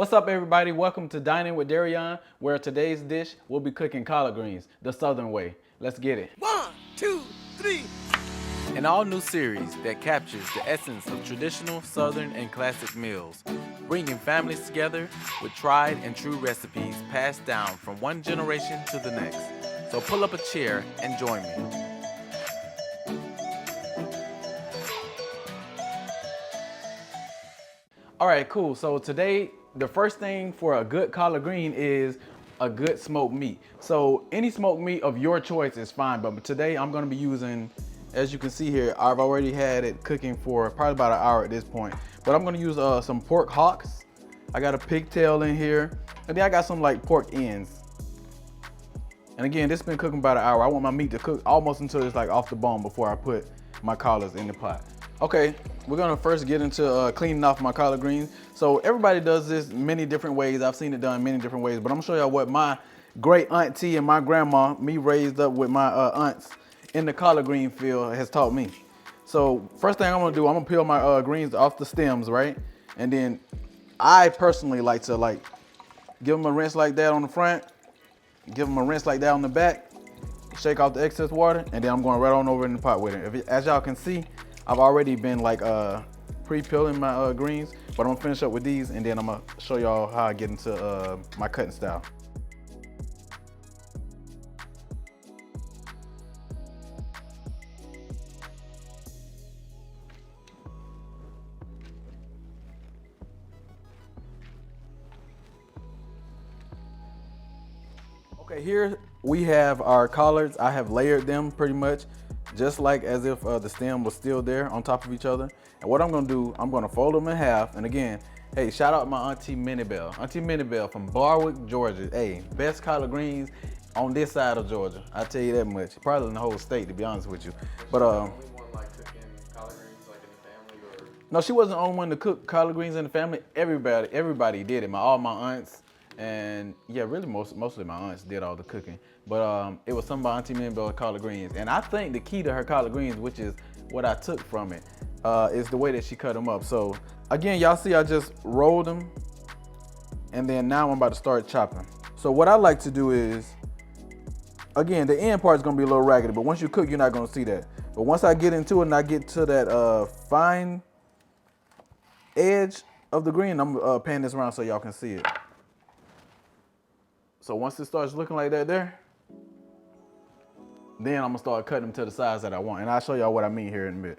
What's up, everybody? Welcome to Dining with Derion, where today's dish will be cooking collard greens, the Southern way. Let's get it. 1, 2, 3. An all-new series that captures the essence of traditional Southern and classic meals, bringing families together with tried and true recipes passed down from one generation to the next. So pull up a chair and join me. All right, cool. So today, the first thing for a good collard green is a good smoked meat. So any smoked meat of your choice is fine, but today I'm gonna be using, as you can see here, I've already had it cooking for probably about an hour at this point, but I'm gonna use some pork hocks. I got a pigtail in here, and then I got some like pork ends. And again, this has been cooking about an hour. I want my meat to cook almost until it's like off the bone before I put my collards in the pot. Okay, we're gonna first get into cleaning off my collard greens. So everybody does this many different ways. I've seen it done many different ways, but I'm gonna show y'all what my great auntie and my grandma, me raised up with my aunts in the collard green field, has taught me. So first thing I'm gonna do, I'm gonna peel my greens off the stems, right? And then I personally like to give them a rinse like that on the front, give them a rinse like that on the back, shake off the excess water, and then I'm going right on over in the pot with it. As y'all can see, I've already been pre-peeling my greens, but I'm gonna finish up with these, and then I'm gonna show y'all how I get into my cutting style. Okay, here we have our collards. I have layered them pretty much, just like as if the stem was still there on top of each other. And what I'm gonna do, I'm gonna fold them in half. And again, hey, shout out my Auntie Minibel. Auntie Minibel from Barwick, Georgia. Hey, best collard greens on this side of Georgia. I tell you that much. Probably in the whole state, to be honest with you. But no, she wasn't the only one to cook collard greens in the family. Everybody did it. All my aunts. And yeah, really mostly my aunts did all the cooking. But it was some of my Auntie Minibel collard greens. And I think the key to her collard greens, which is what I took from it, is the way that she cut them up. So again, y'all see I just rolled them, and then now I'm about to start chopping. So what I like to do is, again, the end part is gonna be a little raggedy, but once you cook, you're not gonna see that. But once I get into it and I get to that fine edge of the green, I'm pan this around so y'all can see it. So once it starts looking like that there, then I'm gonna start cutting them to the size that I want. And I'll show y'all what I mean here in a bit.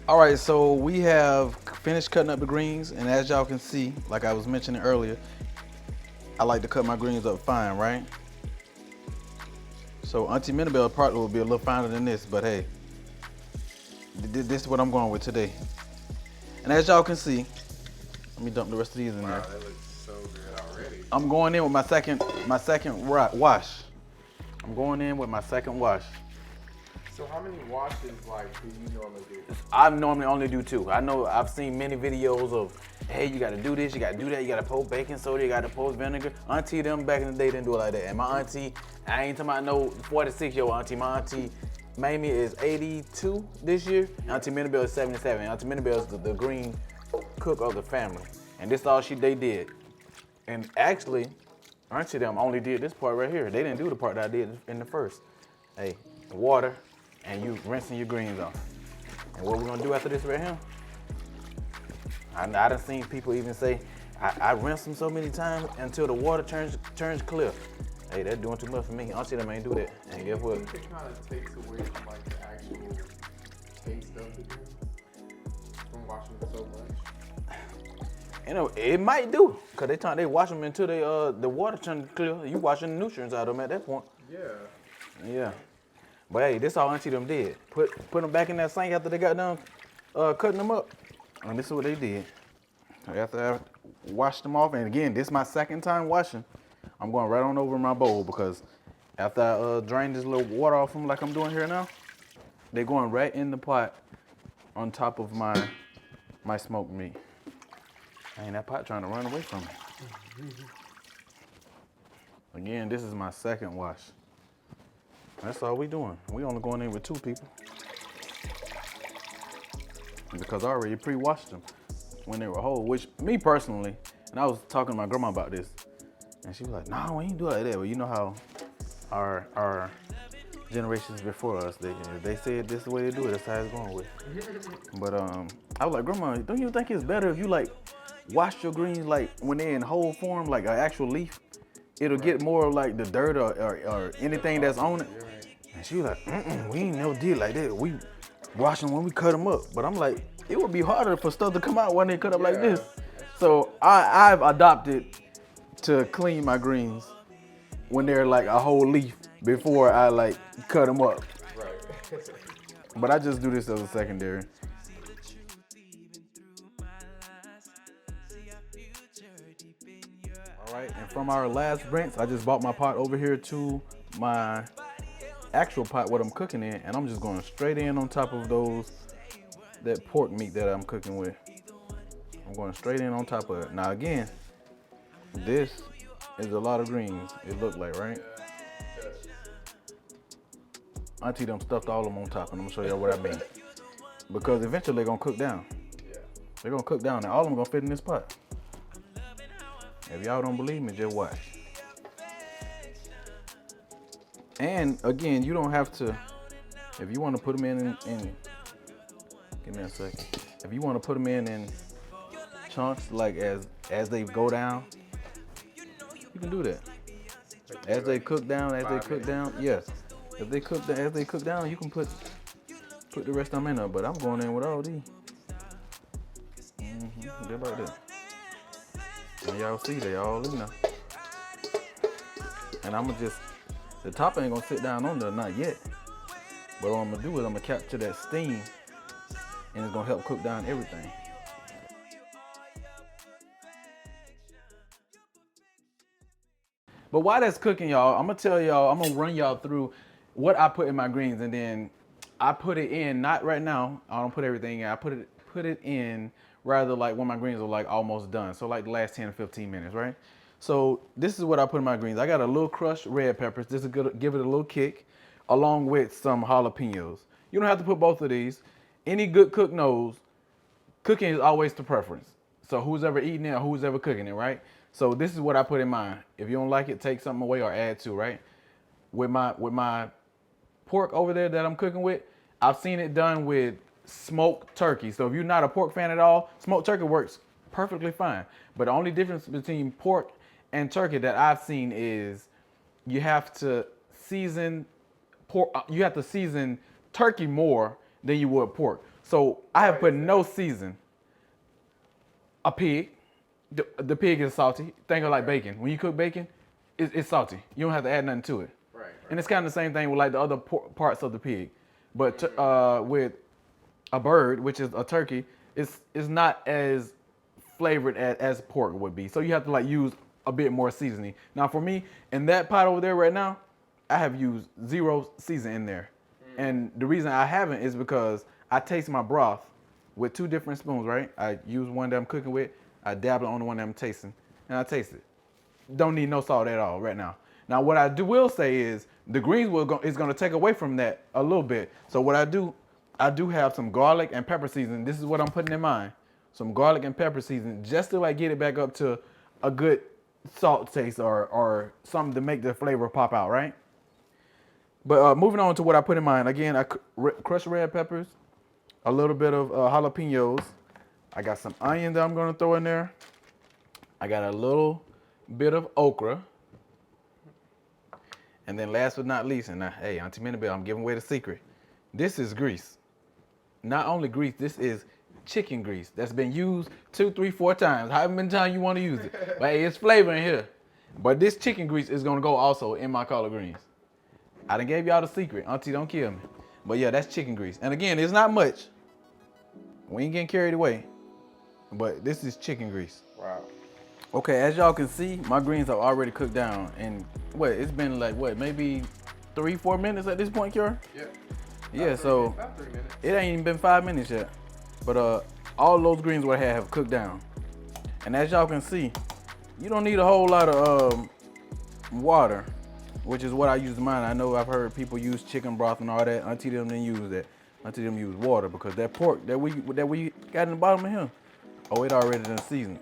All right, so we have finished cutting up the greens, and as y'all can see, like I was mentioning earlier, I like to cut my greens up fine, right? So Auntie Minibel probably will be a little finer than this, but hey, this is what I'm going with today. And as y'all can see, let me dump the rest of these in there. Wow, that looks so good already. I'm going in with my second wash. I'm going in with my second wash. So how many washes do you normally do? I normally only do 2. I know I've seen many videos of, hey, you gotta do this, you gotta do that, you gotta pour baking soda, you gotta pour vinegar. Auntie them back in the day didn't do it like that. And my auntie, I ain't talking about no 46-year-old auntie. My auntie Mamie is 82 this year. Auntie Minibel is 77. Auntie Minibel is the green cook of the family. And this is all they did. And actually, Auntie them only did this part right here. They didn't do the part that I did in the first. Hey, water, and you rinsing your greens off. And what we're gonna do after this right here, I done seen people even say, I rinse them so many times until the water turns clear. Hey, that's doing too much for me. Auntie them ain't do that. And guess what? I think it kind of takes away from the actual taste of the greens. from washing them so much? You know, it might do, cause they wash them until the water turns clear. You washing the nutrients out of them at that point. Yeah. Yeah. But hey, this all Auntie them did. Put them back in that sink after they got done cutting them up. And this is what they did. After I washed them off, and again, this is my second time washing. I'm going right on over my bowl because after I drain this little water off them like I'm doing here now, they're going right in the pot on top of my smoked meat. Ain't that pot trying to run away from me. Again, this is my second wash. That's all we doing. We only going in with 2 people. Because I already pre-washed them when they were whole, which me personally, and I was talking to my grandma about this, and she was like, "Nah, we ain't do it like that." Well, you know how our generations before us, they said this is the way they do it, that's how it's going with. But I was like, "Grandma, don't you think it's better if you like wash your greens like when they're in whole form, like an actual leaf? It'll get more of like the dirt or anything that's on it." And she was like, "We ain't never did like that. We wash them when we cut them up." But I'm like, it would be harder for stuff to come out when they cut up like this. So I've adopted to clean my greens when they're like a whole leaf before I like cut them up. Right. But I just do this as a secondary. All right, and from our last rinse, I just brought my pot over here to my actual pot what I'm cooking in, and I'm just going straight in on top of that pork meat that I'm cooking with. I'm going straight in on top of it. Now again, this is a lot of greens, it looked like, right? Auntie them stuffed all of them on top, and I'm gonna show y'all what I mean. Because eventually they're gonna cook down. They're gonna cook down, and all of them gonna fit in this pot. If y'all don't believe me, just watch. And again, you don't have to, if you want to put them in give me a second. If you want to put them in chunks, like as they go down, you can do that. As they cook down, yes. If they cook as they cook down, you can put the rest of them in there. But I'm going in with all these. Just like that. And y'all see they all in there. And I'm gonna just, the top ain't gonna sit down on there, not yet. But what I'm gonna do is I'm gonna capture that steam and it's gonna help cook down everything. But while that's cooking, y'all, I'm gonna run y'all through what I put in my greens, and then I put it in, not right now, I don't put everything in, I put it in rather like when my greens are like almost done. So like the last 10 or 15 minutes, right? So this is what I put in my greens. I got a little crushed red peppers. This is gonna give it a little kick, along with some jalapeños. You don't have to put both of these. Any good cook knows cooking is always the preference. So who's ever eating it or who's ever cooking it, right? So this is what I put in mine. If you don't like it, take something away or add to, right? With my pork over there that I'm cooking with, I've seen it done with smoked turkey. So if you're not a pork fan at all, smoked turkey works perfectly fine. But the only difference between pork and turkey that I've seen is you have to season turkey more than you would pork. So I have put no season. A pig, the pig is salty. Think of like bacon. When you cook bacon, it's salty. You don't have to add nothing to it. Right. And it's kind of the same thing with like the other parts of the pig. But with a bird, which is a turkey, it's not as flavored as pork would be. So you have to like use a bit more seasoning. Now for me, in that pot over there right now, I have used 0 season in there. And the reason I haven't is because I taste my broth with 2 different spoons, right? I use one that I'm cooking with, I dabble on the one that I'm tasting, and I taste it. Don't need no salt at all right now. Now what I will say is the greens is gonna take away from that a little bit. So what I do have some garlic and pepper seasoning. This is what I'm putting in mine. Some garlic and pepper seasoning just to like get it back up to a good salt taste or something to make the flavor pop out, right? But moving on to what I put in mine. Again, I crushed red peppers, a little bit of jalapenos. I got some onion that I'm gonna throw in there. I got a little bit of okra. And then last but not least, and hey, Auntie Minabelle, I'm giving away the secret. This is grease. Not only grease, this is chicken grease that's been used 2, 3, 4 times. However many times you want to use it. But hey, it's flavor in here. But this chicken grease is gonna go also in my collard greens. I done gave y'all the secret. Auntie, don't kill me. But yeah, that's chicken grease. And again, it's not much. We ain't getting carried away. But this is chicken grease. Wow. Okay, as y'all can see, my greens have already cooked down. And what, it's been like what, maybe 3, 4 minutes at this point, Kiara? Yeah. Yeah, so About 3 minutes. it ain't even been 5 minutes yet. But all those greens what I have cooked down. And as y'all can see, you don't need a whole lot of water, which is what I use mine. I know I've heard people use chicken broth and all that. Auntie them didn't use that. Auntie them use water because that pork that we got in the bottom of here, oh, it already done seasoned.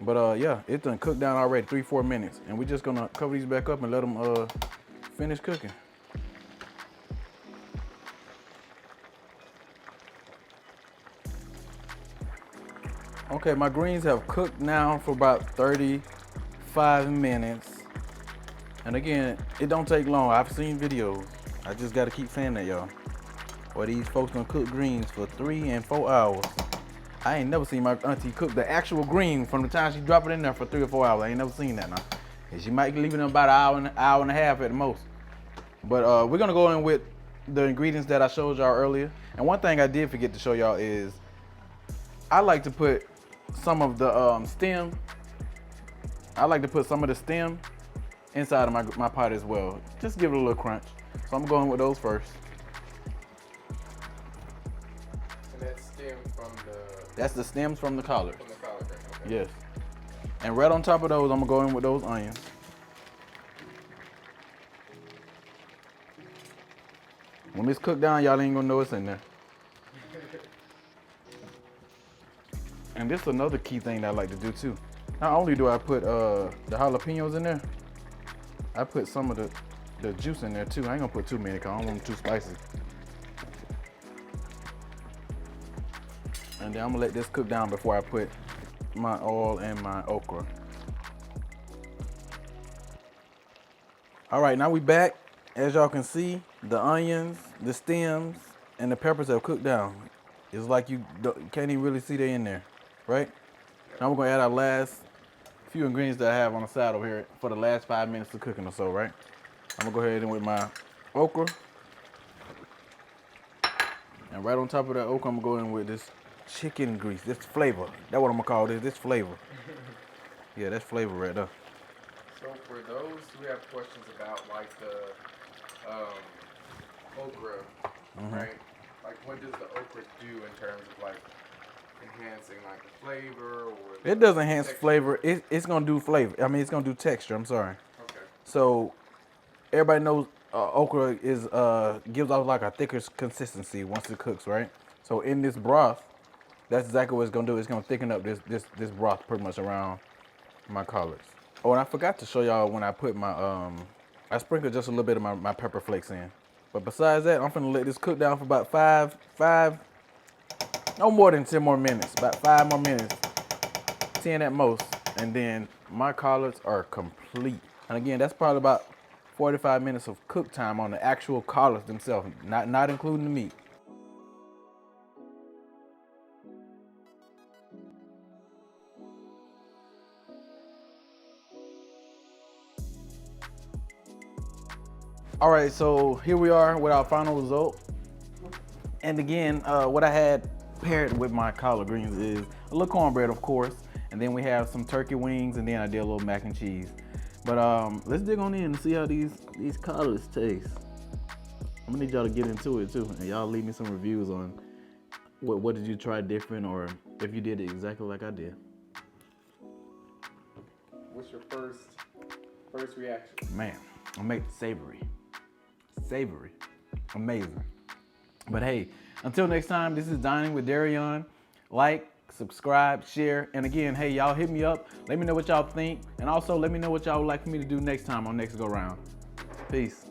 But yeah, it done cooked down already, 3, 4 minutes. And we just gonna cover these back up and let them finish cooking. Okay, my greens have cooked now for about 35 minutes. And again, it don't take long. I've seen videos. I just gotta keep saying that, y'all. Where these folks gonna cook greens for 3 and 4 hours. I ain't never seen my auntie cook the actual green from the time she drop it in there for 3 or 4 hours. I ain't never seen that now. And she might leave it in about an hour and a half at the most. But we're gonna go in with the ingredients that I showed y'all earlier. And one thing I did forget to show y'all is I like to put some of the stem. I like to put some of the stem inside of my pot as well. Just give it a little crunch. So I'm going with those first. And that stem from the. That's the stems from the collards. From the collard green. Okay. Yes. And right on top of those, I'm gonna go in with those onions. When it's cooked down, y'all ain't gonna know it's in there. And this is another key thing that I like to do too. Not only do I put the jalapeños in there, I put some of the juice in there too. I ain't gonna put too many because I don't want them too spicy. And then I'm gonna let this cook down before I put my oil and my okra. All right, now we back. As y'all can see, the onions, the stems, and the peppers have cooked down. It's like you can't even really see they in there, right? Now we're gonna add our last few ingredients that I have on the side over here for the last 5 minutes of cooking or so, right? I'm gonna go ahead and with my okra. And right on top of that okra, I'm gonna go in with this chicken grease, this flavor. That's what I'm gonna call this flavor. Yeah, that's flavor right there. So for those who have questions about like the okra, right? Like what does the okra do in terms of like enhancing like the flavor or It doesn't enhance texture? flavor. It's gonna do flavor. I mean, it's gonna do texture. I'm sorry. Okay. So everybody knows okra is gives off like a thicker consistency once it cooks, right? So in this broth, that's exactly what it's gonna do. It's gonna thicken up this broth pretty much around my collards. Oh, and I forgot to show y'all when I put my I sprinkled just a little bit of my pepper flakes in. But besides that, I'm gonna let this cook down for about five, no more than 10 more minutes. About 5 more minutes, 10 at most, and then my collards are complete. And again, that's probably about 45 minutes of cook time on the actual collards themselves, not including the meat. All right, so here we are with our final result. And again, what I had paired with my collard greens is a little cornbread, of course, and then we have some turkey wings, and then I did a little mac and cheese. But let's dig on in and see how these collards taste. I'm gonna need y'all to get into it too, and y'all leave me some reviews on what did you try different, or if you did it exactly like I did. What's your first reaction? Man, I make it savory. Savory. Amazing. But hey, until next time, this is Dining with Derion. Like, subscribe, share, and again, hey, y'all hit me up. Let me know what y'all think, and also let me know what y'all would like for me to do next time on Next Go Round. Peace.